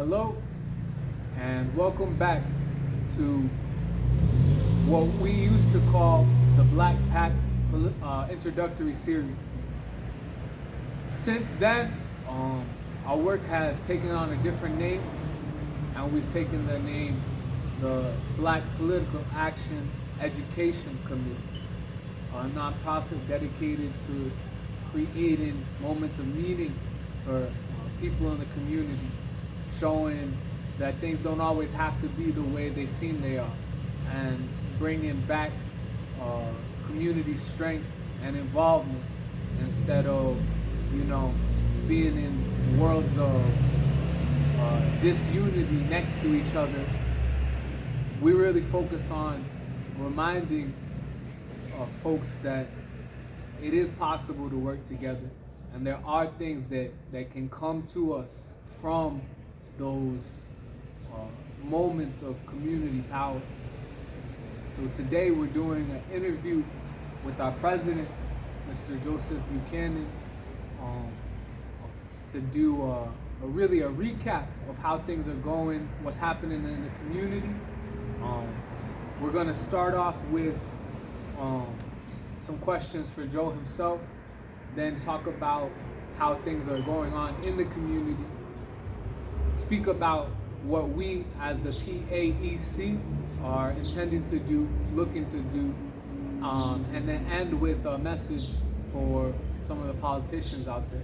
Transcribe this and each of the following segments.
Hello, and welcome back to what we used to call the Black Pack introductory series. Since then, our work has taken on a different name, and we've taken the name the Black Political Action Education Committee, a nonprofit dedicated to creating moments of meaning for people in the community, showing that things don't always have to be the way they seem they are, and bringing back community strength and involvement instead of, being in worlds of disunity next to each other. We really focus on reminding folks that it is possible to work together, and there are things that can come to us from those moments of community power. So today we're doing an interview with our president, Mr. Joseph Buchanan, to do a recap of how things are going, what's happening in the community. We're gonna start off with some questions for Joe himself, then talk about how things are going on in the community, speak about what we as the PAEC are intending to do, looking to do, and then end with a message for some of the politicians out there.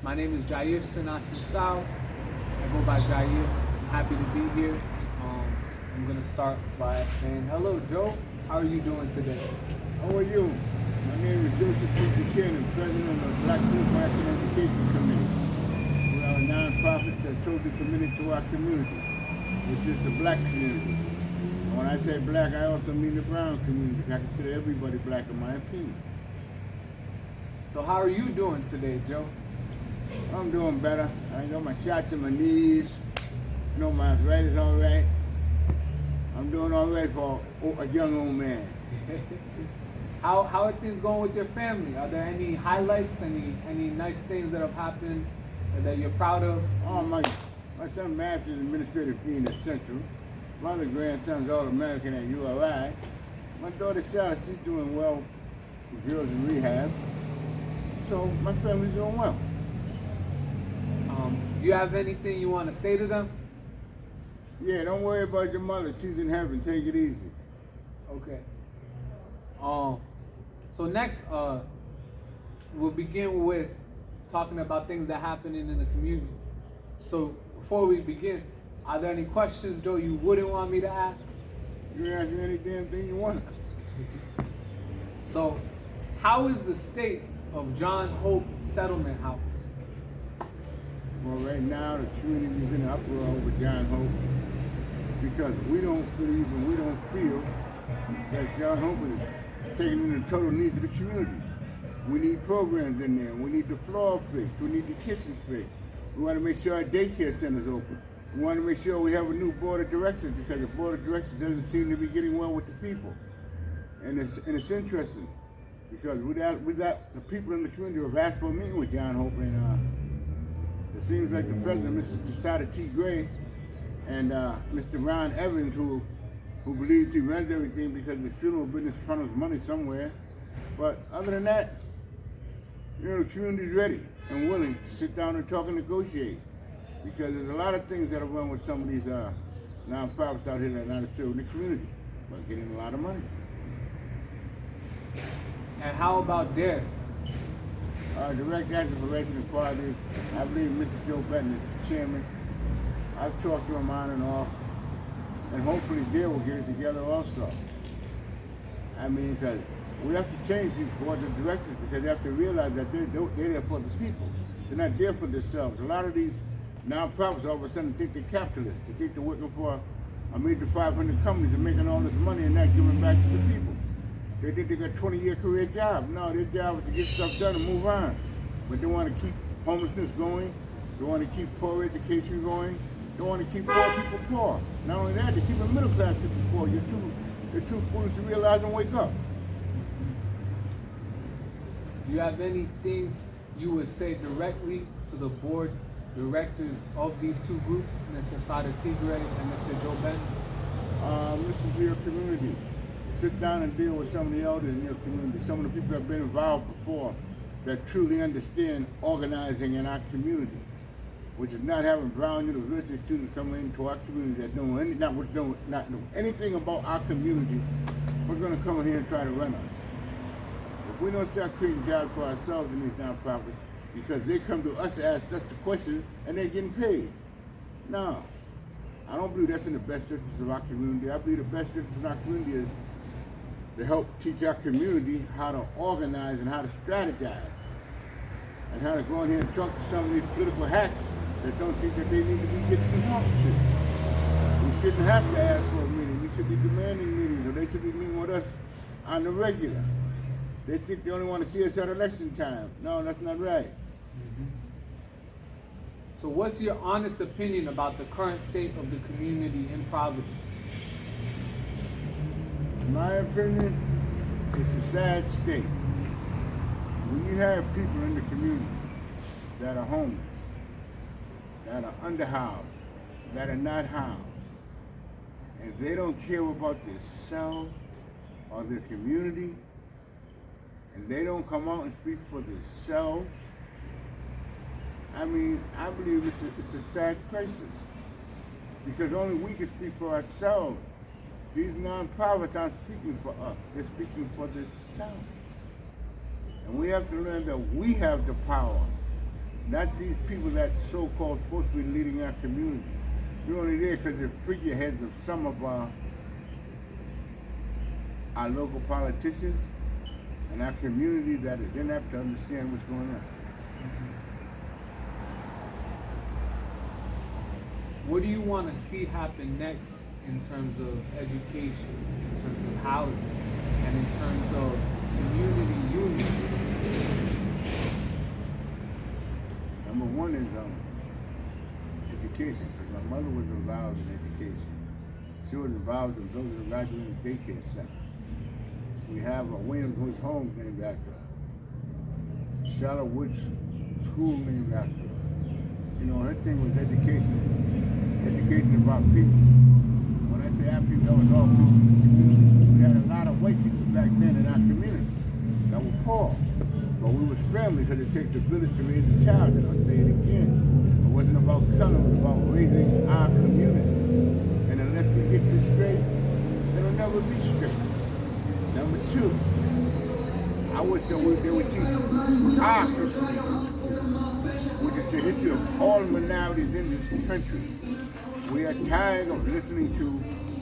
My name is Jair Sinasin Sao. I go by Jair. I'm happy to be here. I'm gonna start by saying, hello, Joe. How are you doing today? How are you? My name is Joseph Buchanan, President of the Black Political Action Education Committee. We are a nonprofit that totally committed to our community, which is the black community. And when I say black, I also mean the brown community, because I consider everybody black in my opinion. So how are you doing today, Joe? I'm doing better. I got my shots in my knees. My arthritis is all right. I'm doing all right for a young old man. How are things going with your family? Are there any highlights, any nice things that have happened that you're proud of? Oh, my son Matt is administrative dean at Central. My other grandson's All-American at URI. My daughter Charlotte, she's doing well with girls in rehab. So my family's doing well. Do you have anything you want to say to them? Yeah, don't worry about your mother. She's in heaven. Take it easy. Okay. So next, we'll begin with talking about things that are happening in the community. So before we begin, are there any questions, Joe, you wouldn't want me to ask? You can ask me any damn thing you want. So, how is the state of John Hope Settlement House? Well, right now the community's in an uproar over John Hope because we don't believe and we don't feel that John Hope is taking in the total needs of the community. We need programs in there. We need the floor fixed. We need the kitchen fixed. We want to make sure our daycare center's open. We want to make sure we have a new board of directors because the board of directors doesn't seem to be getting well with the people. And it's interesting because the people in the community have asked for a meeting with John Hope, and it seems like the president, Mr. Asata Tigre, and Mr. Ron Evans, who believes he runs everything because the funeral business funnels money somewhere. But other than that, the community's ready and willing to sit down and talk and negotiate. Because there's a lot of things that are wrong with some of these nonprofits out here that are not serving the community, but getting a lot of money. And how about DARE? Direct Action for Rights and Equality. I believe Mr. Joe Benton is the chairman. I've talked to him on and off, and hopefully DARE will get it together also. Because we have to change these boards of directors because they have to realize that they're there for the people. They're not there for themselves. A lot of these nonprofits all of a sudden think they're capitalists. They think they're working for a major 500 companies and making all this money and not giving back to the people. They think they got a 20-year career job. No, their job is to get stuff done and move on. But they want to keep homelessness going. They want to keep poor education going. They want to keep poor people poor. Not only that, they keep the middle class people poor. They're too foolish to realize and wake up. Do you have any things you would say directly to the board directors of these two groups, Mr. Asata Tigre and Mr. Joe Benton? Listen to your community. Sit down and deal with some of the elders in your community, some of the people that have been involved before that truly understand organizing in our community, which is not having Brown University students come into our community that not know anything about our community. We're going to come in here and try to run us. If we don't start creating jobs for ourselves in these nonprofits, because they come to us to ask us the question and they're getting paid. No, I don't believe that's in the best interest of our community. I believe the best interest of our community is to help teach our community how to organize and how to strategize and how to go in here and talk to some of these political hacks that don't think that they need to be getting talked to. We shouldn't have to ask for a meeting. We should be demanding meetings, or they should be meeting with us on the regular. They think they only want to see us at election time. No, that's not right. So what's your honest opinion about the current state of the community in Providence? In my opinion, it's a sad state. When you have people in the community that are homeless, that are underhoused, that are not housed, and they don't care about themselves or their community, and they don't come out and speak for themselves, I mean, I believe it's a sad crisis, because only we can speak for ourselves. These nonprofits aren't speaking for us, they're speaking for themselves. And we have to learn that we have the power, not these people that so-called supposed to be leading our community. We're only there because they're figureheads of some of our local politicians and our community that is inept to understand what's going on. What do you want to see happen next in terms of education, in terms of housing, and in terms of community union? Number one is education, because my mother was involved in education. She was involved in building a graduate daycare center. We have a Williams Woods home named after her. Charlotte Woods school named after her. You know, her thing was education about people. When I say our people, that was all people in the community. We had a lot of white people back then in our community that were poor. But we was family, because it takes a village to raise a child, and I'll say it again. It wasn't about color, it was about raising our community. And unless we get this straight, it'll never be straight. Number two, I wish that they would teach our history in school, which is the history of all minorities in this country. We are tired of listening to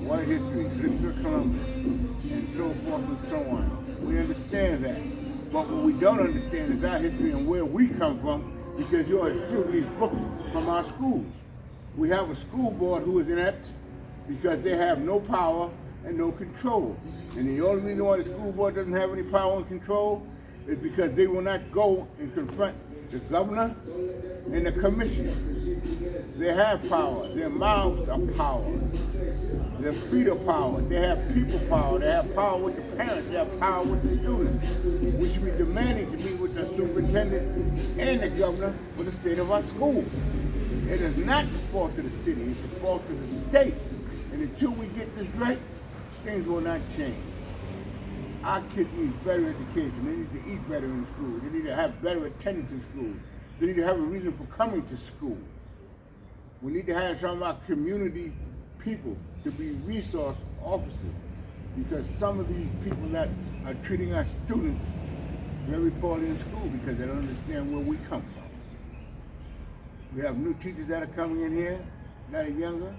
white history, Christopher Columbus, and so forth and so on. We understand that. But what we don't understand is our history and where we come from, because you're through these books from our schools. We have a school board who is inept because they have no power and no control. And the only reason why the school board doesn't have any power and control is because they will not go and confront the governor and the commissioner. They have power. Their mouths are power. Their feet are power. They have people power. They have power with the parents. They have power with the students. We should be demanding to meet with the superintendent and the governor for the state of our school. It is not the fault of the city. It's the fault of the state. And until we get this right, things will not change. Our kids need better education. They need to eat better in school. They need to have better attendance in school. They need to have a reason for coming to school. We need to have some of our community people to be resource officers, because some of these people that are treating our students very poorly in school because they don't understand where we come from. We have new teachers that are coming in here that are younger,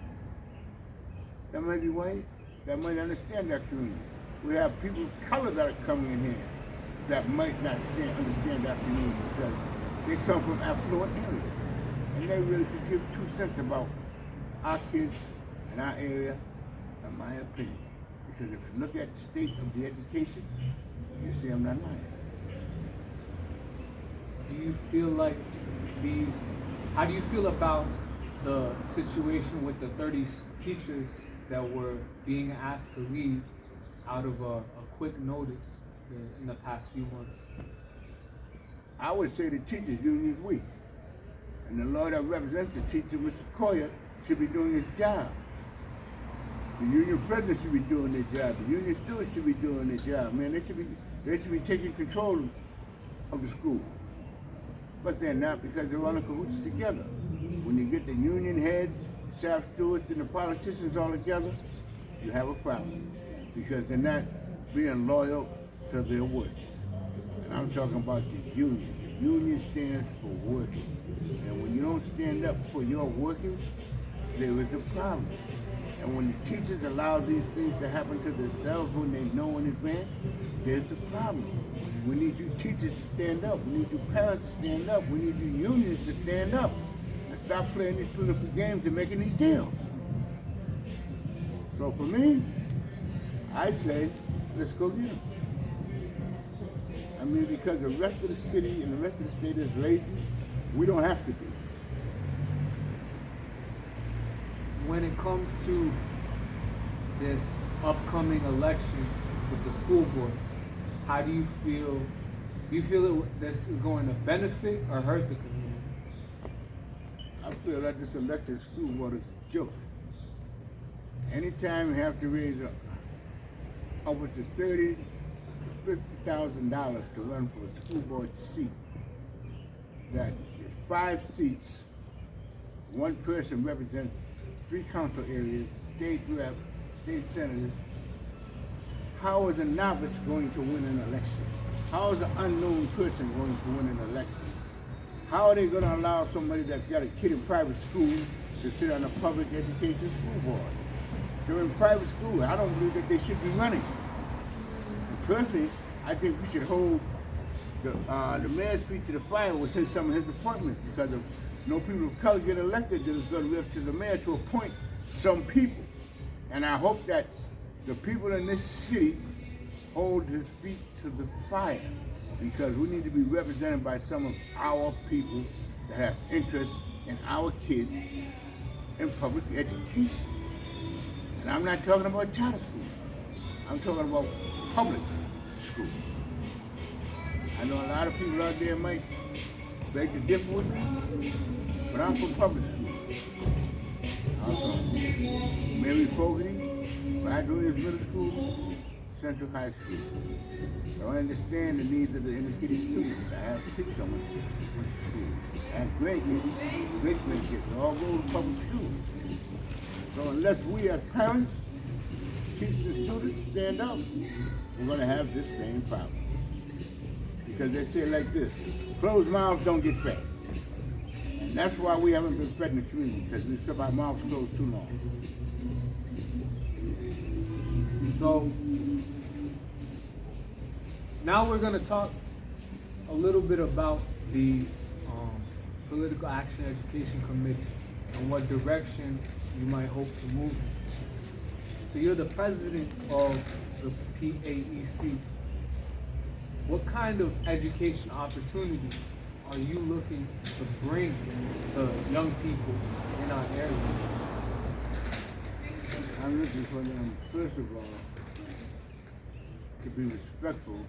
that might be white, that might understand that community. We have people of color that are coming in here that might not understand that community because they come from affluent areas. And they really could give 2 cents about our kids and our area, in my opinion. Because if you look at the state of the education, you see I'm not lying. Do you feel like how do you feel about the situation with the 30 teachers that were being asked to leave out of a quick notice in the past few months? I would say the teachers union is weak. And the lawyer that represents the teacher, Mr. Coyer, should be doing his job. The union president should be doing their job. The union stewards should be doing their job. Man, they should be taking control of the school. But they're not, because they're running cahoots together. When you get the union heads, staff stewards, and the politicians all together, you have a problem, because they're not being loyal to their workers. And I'm talking about the union. The union stands for workers. And when you don't stand up for your workers, there is a problem. And when the teachers allow these things to happen to themselves when they know in advance, there's a problem. We need you teachers to stand up. We need you parents to stand up. We need you unions to stand up and stop playing these political games and making these deals. So for me, I say, let's go get them. I mean, because the rest of the city and the rest of the state is lazy, we don't have to be. When it comes to this upcoming election with the school board, how do you feel? Do you feel this is going to benefit or hurt the community? I feel like this elected school board is a joke. Anytime you have to raise over to $30,000 to $50,000 to run for a school board seat, that is 5 seats, one person represents 3 council areas, state rep, state senators. How is a novice going to win an election? How is an unknown person going to win an election? How are they going to allow somebody that's got a kid in private school to sit on a public education school board? They're in private school. I don't believe that they should be running. And personally, I think we should hold the mayor's feet to the fire with some of his appointments, because if no people of color get elected, then it's going to be up to the mayor to appoint some people. And I hope that the people in this city hold his feet to the fire, because we need to be represented by some of our people that have interest in our kids in public education. And I'm not talking about charter school. I'm talking about public schools. I know a lot of people out there might beg to differ with me, but I'm from public school. I'm from Mary Fogarty, Graduate Middle School, Central High School. So I understand the needs of the inner city students. I have kids I went to school. I have grandkids, great-grandkids, all go to public school. So unless we as parents, teachers and students stand up, we're going to have this same problem. Because they say it like this, closed mouths don't get fed. And that's why we haven't been fed in the community, because we've kept our mouths closed too long. So now we're going to talk a little bit about the Political Action Education Committee and what direction you might hope to move in. So you're the president of the PAEC. What kind of education opportunities are you looking to bring to young people in our area? I'm looking for them, first of all, to be respectful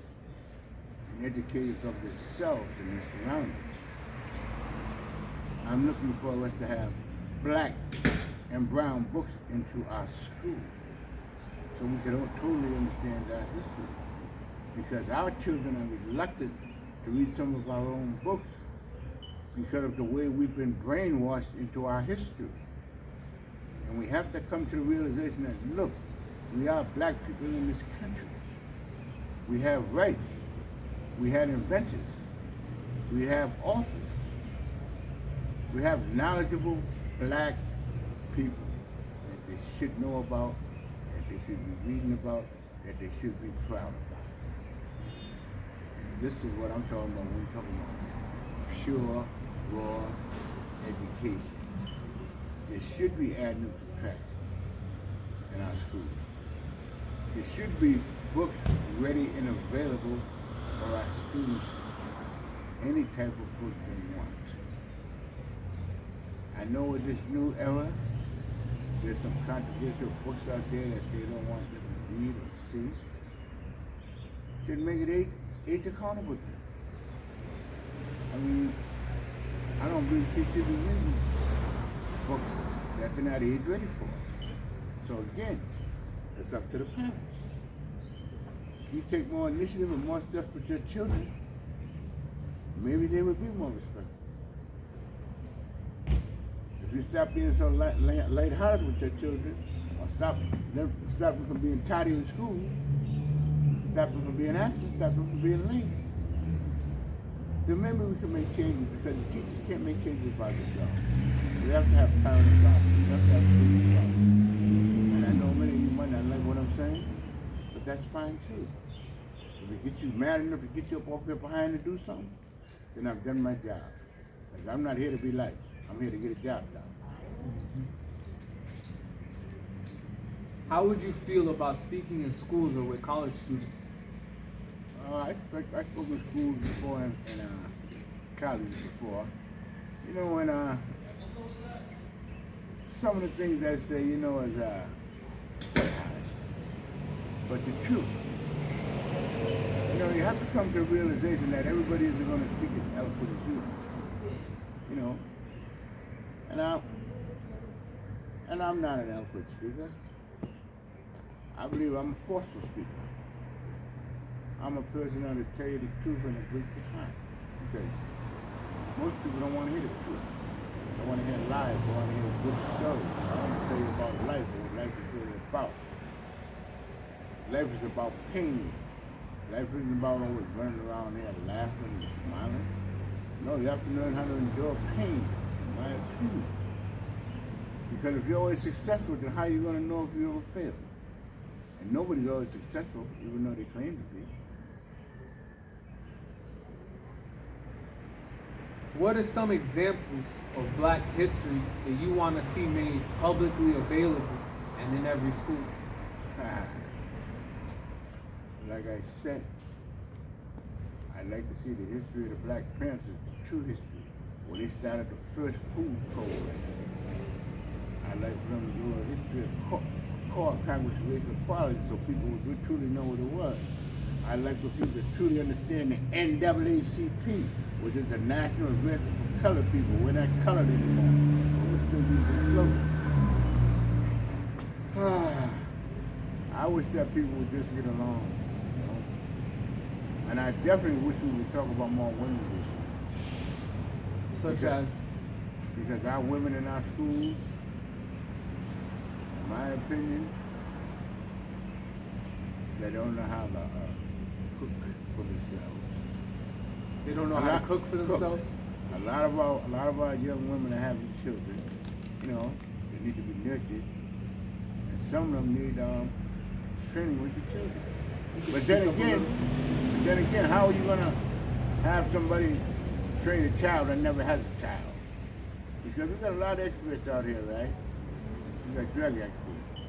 and educated of themselves and their surroundings. I'm looking for us to have black and brown books into our school, so we can totally understand our history. Because our children are reluctant to read some of our own books because of the way we've been brainwashed into our history. And we have to come to the realization that, look, we are black people in this country. We have rights. We have inventors. We have authors. We have knowledgeable black people that they should know about, that they should be reading about, that they should be proud about. And this is what I'm talking about when we're talking about pure, raw education. There should be adding and subtraction in our schools. There should be books ready and available for our students, any type of book they want. I know in this new era, there's some controversial books out there that they don't want them to read or see. Then make it age accountable then. I mean, I don't believe kids should be reading books that they're not age ready for. So again, it's up to the parents. If you take more initiative and more steps with your children, maybe they would be more respectful. If you stop being so lighthearted with your children, or stop them from being tardy in school, stop them from being absent, stop them from being late, then maybe we can make changes, because the teachers can't make changes by themselves. We have to have parents involved. We have to have students involved. And I know many of you might not like what I'm saying, but that's fine too. If it gets you mad enough to get you up off your behind to do something, then I've done my job. Because I'm not here to be liked. I'm here to get a job done. How would you feel about speaking in schools or with college students? I spoke in schools before and college before. You know, when some of the things I say, you know, is but the truth. You know, you have to come to the realization that everybody isn't going to speak as eloquent as you. You know, and I'm not an eloquent speaker. I believe I'm a forceful speaker. I'm a person that'll tell you the truth and it'll break your heart. Because most people don't want to hear the truth. They want to hear lies. They want to hear a good story. I want to tell you about life and what life is really about. Life is about pain. Life isn't about always running around there laughing and smiling. No, you have to learn how to endure pain, in my opinion. Because if you're always successful, then how are you going to know if you ever fail? And nobody's always successful, even though they claim to be. What are some examples of Black history that you want to see made publicly available and in every school? Like I said, I'd like to see the history of the Black Panthers, the true history, when they started the first food program. I'd like for them to do a history of core Congress of racial equality so people would truly know what it was. I'd like for people to truly understand the NAACP, which is the National Adventure for Colored People. We're not colored anymore, but we're still using float. I wish that people would just get along, you know? And I definitely wish we would talk about more women's issues. Such as? Because our women in our schools, in my opinion, they don't know how to cook for themselves. They don't know how to cook for themselves? A lot of our young women are having children, you know, they need to be nurtured. And some of them need training with the children. But then again, how are you gonna have somebody train a child that never has a child? Because we got a lot of experts out here, right? We got drug experts.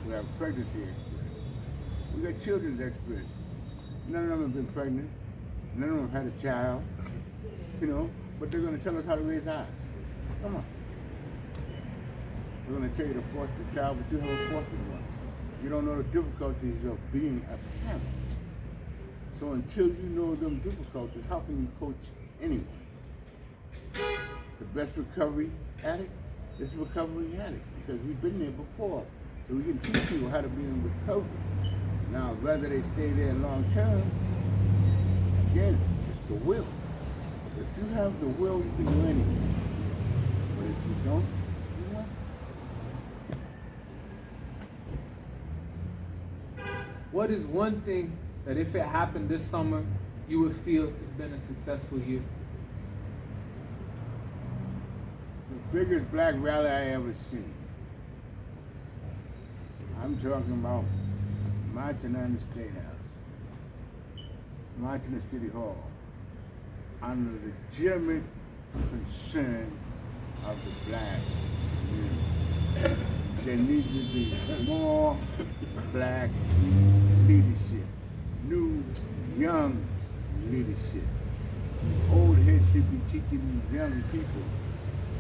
We have pregnancy experts. We got children's experts. None of them have been pregnant. None of them have had a child. You know, but they're gonna tell us how to raise ours. Come on. They're gonna tell you to force the child, but you haven't forced one. You don't know the difficulties of being a parent. So until you know them difficulties, how can you coach anyone? The best recovery addict is a recovery addict because he's been there before. So we can teach people how to be in recovery. Now, whether they stay there long term, again, it's the will. If you have the will, you can do anything. But if you don't, you won't. What is one thing that if it happened this summer, you would feel it's been a successful year? The biggest black rally I ever seen. I'm talking about marching on the State House, marching at City Hall, on the legitimate concern of the black community. There needs to be more black leadership, new, young leadership. Old heads should be teaching these young people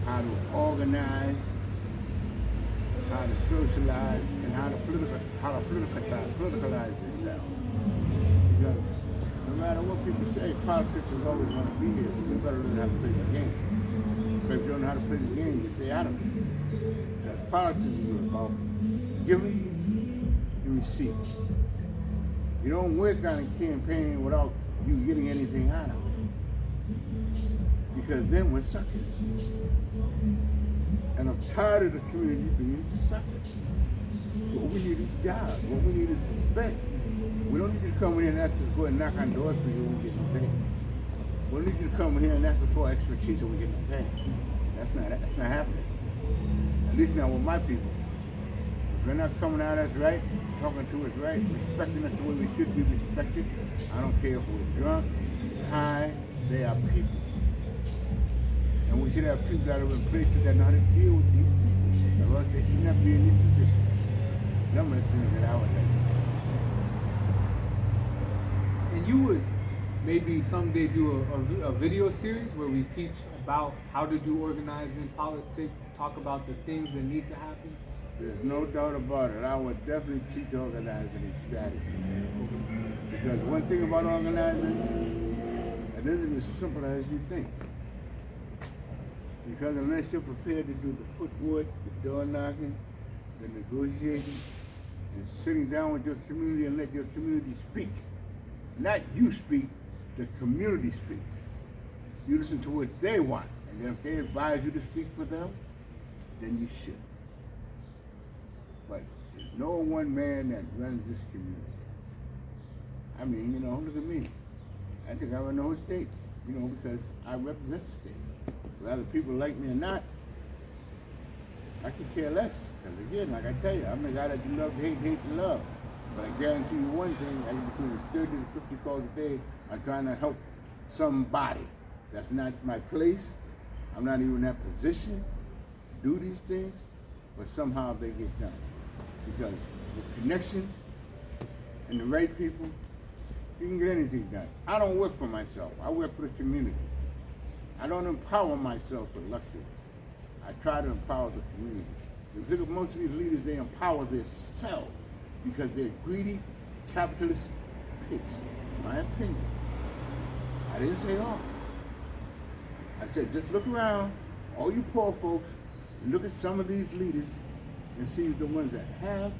how to organize, how to socialize, and how to politicalize themselves. Because no matter what people say, politics is always going to be here, so we better learn how to play the game. Because if you don't know how to play the game, you stay out of it. Because politics is about giving and receiving. You don't work on a campaign without you getting anything out of it. Because then we're suckers. And I'm tired of the community being suckers. What we need is jobs. What we need is respect. We don't need you to come in here and ask us to go and knock on doors for you when we get no pay. We don't need you to come in here and ask us for expertise when we get no pay. That's not happening. At least not with my people. If they're not coming at us right, talking to us right, respecting us the way we should be respected, I don't care if we're drunk, high, they are people. And we should have people that are in places that know how to deal with these people. Or else they should not be in this position. Some of the things that I would like to see. And you would maybe someday do a video series where we teach about how to do organizing, politics, talk about the things that need to happen? There's no doubt about it. I would definitely teach organizing and strategy. Because one thing about organizing, it isn't as simple as you think. Because unless you're prepared to do the footwork, the door knocking, the negotiating, and sitting down with your community and let your community speak. Not you speak, the community speaks. You listen to what they want, and then if they advise you to speak for them, then you should. But there's no one man that runs this community. I mean, look at me. I think I run the whole state, because I represent the state. Whether people like me or not, I could care less. Because again, like I tell you, I'm the guy that you love to hate, hate to love. But I guarantee you one thing, I get between 30 to 50 calls a day, I'm trying to help somebody. That's not my place. I'm not even in that position to do these things, but somehow they get done. Because with connections and the right people, you can get anything done. I don't work for myself. I work for the community. I don't empower myself with luxuries. I try to empower the community. If you look at most of these leaders, they empower themselves because they're greedy, capitalist pigs, in my opinion. I didn't say all. I said, just look around, all you poor folks, and look at some of these leaders and see the ones that have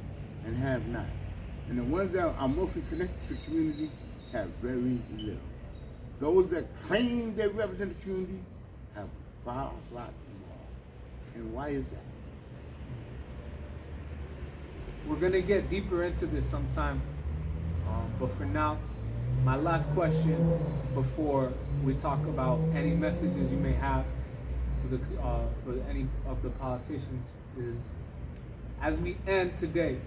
and have not. And the ones that are mostly connected to the community have very little. Those that claim they represent the community have a far lot more. And why is that? We're going to get deeper into this sometime. But for now, my last question before we talk about any messages you may have for any of the politicians is, as we end today,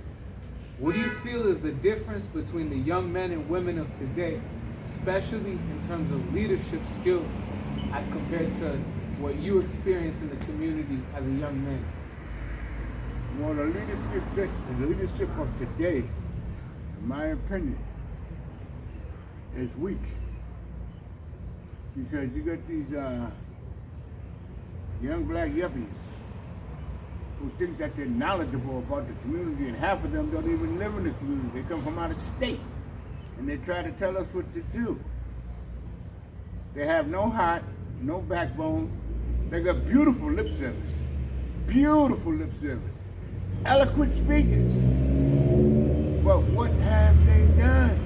what do you feel is the difference between the young men and women of today, especially in terms of leadership skills, as compared to what you experienced in the community as a young man? Well, the leadership of today, in my opinion, is weak. Because you got these young black yuppies who think that they're knowledgeable about the community, and half of them don't even live in the community. They come from out of state, and they try to tell us what to do. They have no heart, no backbone. They got beautiful lip service, eloquent speakers. But what have they done?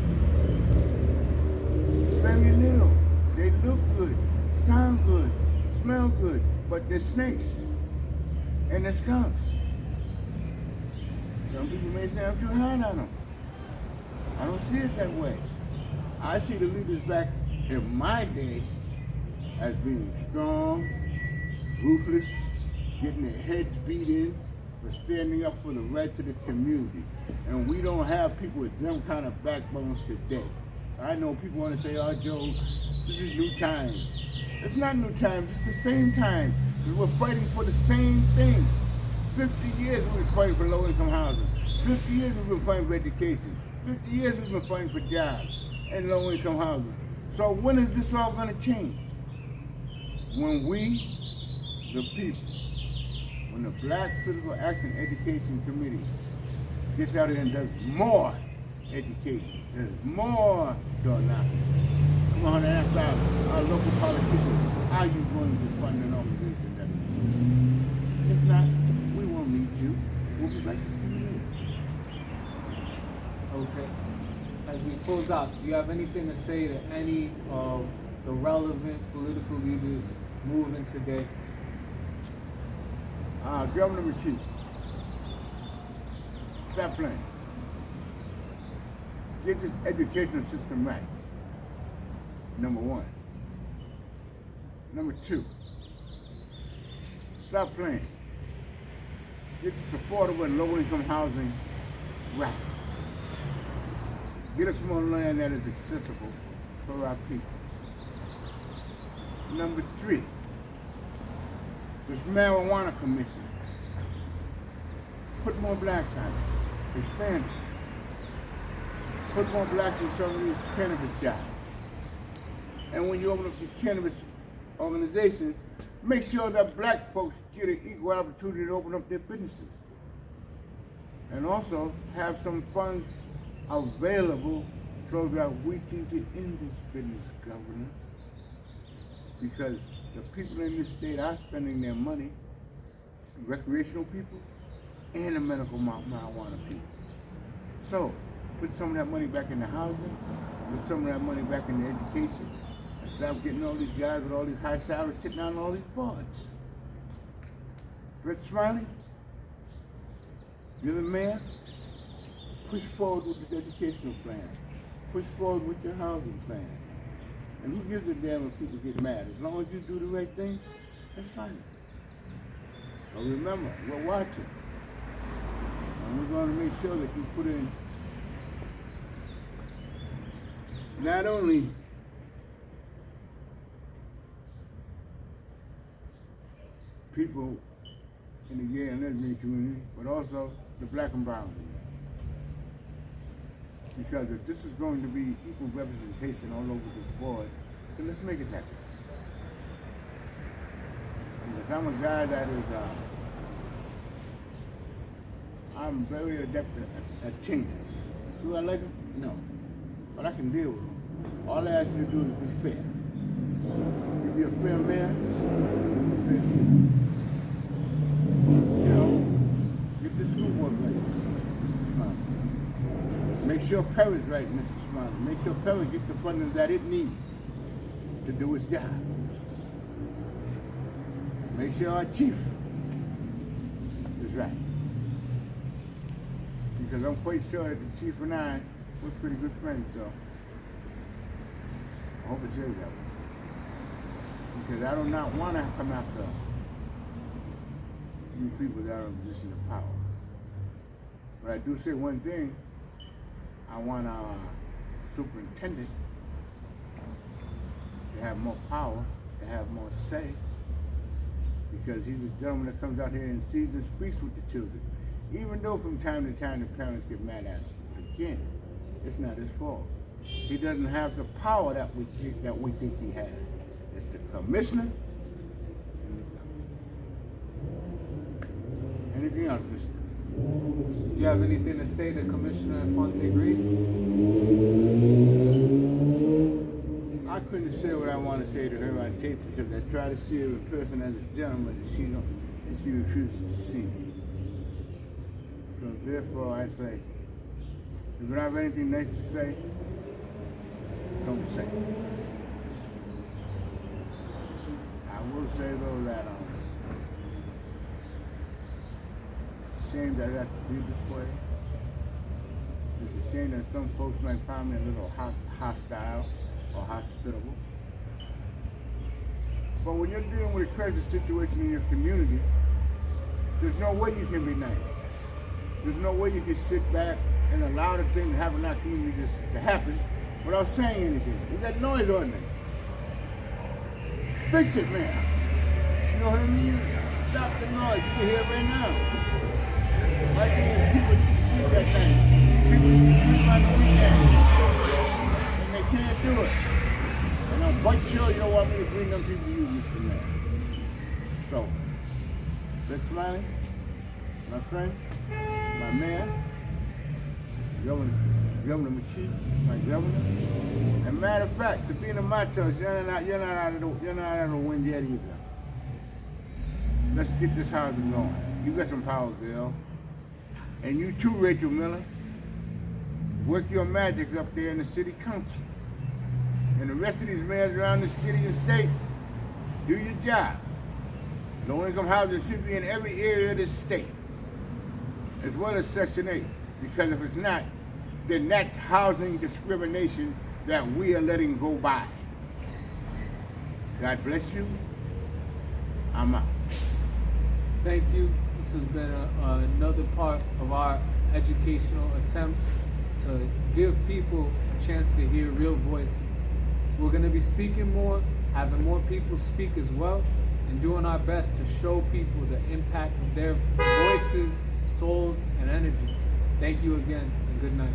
Very little. They look good, sound good, smell good, but they're snakes and they're skunks. Some people may say I'm too hard on them. I don't see it that way. I see the leaders back in my day as being strong, ruthless, getting their heads beat in for standing up for the rights of the community. And we don't have people with them kind of backbones today. I know people want to say, oh, Joe, this is new times. It's not new times, it's the same time. We're fighting for the same things. 50 years we've been fighting for low-income housing. 50 years we've been fighting for education. 50 years we've been fighting for jobs and low-income housing. So when is this all going to change? When we, the people, when the Black Political Action Education Committee gets out here and does more education, does more door knocking. Come on and ask our local politicians. are you going to fund an organization that is good? If not, we won't need you. We'll be glad to see you later. Okay. As we close out, do you have anything to say to any of the relevant political leaders moving today? Governor McKee, stop playing. Get this educational system right. Number one. Number two, stop playing. Get this affordable and low-income housing right. Get us more land that is accessible for our people. Number three, this marijuana commission. Put more blacks on it. Expand it. Put more blacks in some of these cannabis jobs. And when you open up these cannabis organizations, make sure that black folks get an equal opportunity to open up their businesses. And also have some funds available so that we can get in this business, Governor. Because the people in this state are spending their money, recreational people and the medical marijuana people. So, put some of that money back in the housing, put some of that money back in the education, and stop getting all these guys with all these high salaries sitting on all these boards. Brett Smiley, you're the mayor. Push forward with this educational plan. Push forward with your housing plan. And who gives a damn if people get mad? As long as you do the right thing, that's fine. But remember, we're watching. And we're going to make sure that you put in not only people in the gay and lesbian community, but also the black and brown community. Because if this is going to be equal representation all over this board, then let's make it that way. Because I'm a guy that is, I'm very adept at changing. Do I like them? No. But I can deal with them. All I ask you to do is be fair. You be a fair mayor, you be fair. You know, get the school board right, Mr. Smiley. Make sure Perry's right, Mr. Smiley. Make sure Perry gets the funding that it needs to do its job. Make sure our chief is right. Because I'm quite sure that the chief and I, we're pretty good friends, so I hope it stays that way. Because I do not want to come after you people that are in a position of power. But I do say one thing. I want our superintendent to have more power, to have more say, because he's a gentleman that comes out here and sees and speaks with the children. Even though from time to time the parents get mad at him. Again, it's not his fault. He doesn't have the power that we think he has. It's the commissioner and the governor. Anything else, Mr.? Do you have anything to say to Commissioner Fonte Green? I couldn't say what I want to say to her on tape because I try to see her in person as a gentleman and she refuses to see me. So therefore I say, if you don't have anything nice to say, don't say it. I will say though that it's a shame that it has to be this way. It's a shame that some folks might find me a little hostile or hospitable. But when you're dealing with a crisis situation in your community, there's no way you can be nice. There's no way you can sit back and allow the thing to happen in our community to happen without saying anything. We got noise ordinance. Fix it, man. You know what I mean? Stop the noise. You can hear it right now. Right there, people need to sleep at night. People need to sleep on the weekend. And they can't do it. And I'm quite sure you don't want me to bring them people to you, Mr. Mayor. So, Mr. Smiley, my friend, my mayor, Governor McKee, my governor, And matter of fact, Sabina Matos, you're not out of the wind yet either. Let's get this housing going. You got some power, girl. And you too, Rachel Miller. Work your magic up there in the city council. And the rest of these mayors around the city and state, do your job. Low-income housing should be in every area of this state, as well as Section 8. Because if it's not, then that's housing discrimination that we are letting go by. God bless you. I'm out. Thank you. This has been another part of our educational attempts to give people a chance to hear real voices. We're going to be speaking more, having more people speak as well, and doing our best to show people the impact of their voices, souls, and energy. Thank you again, and good night.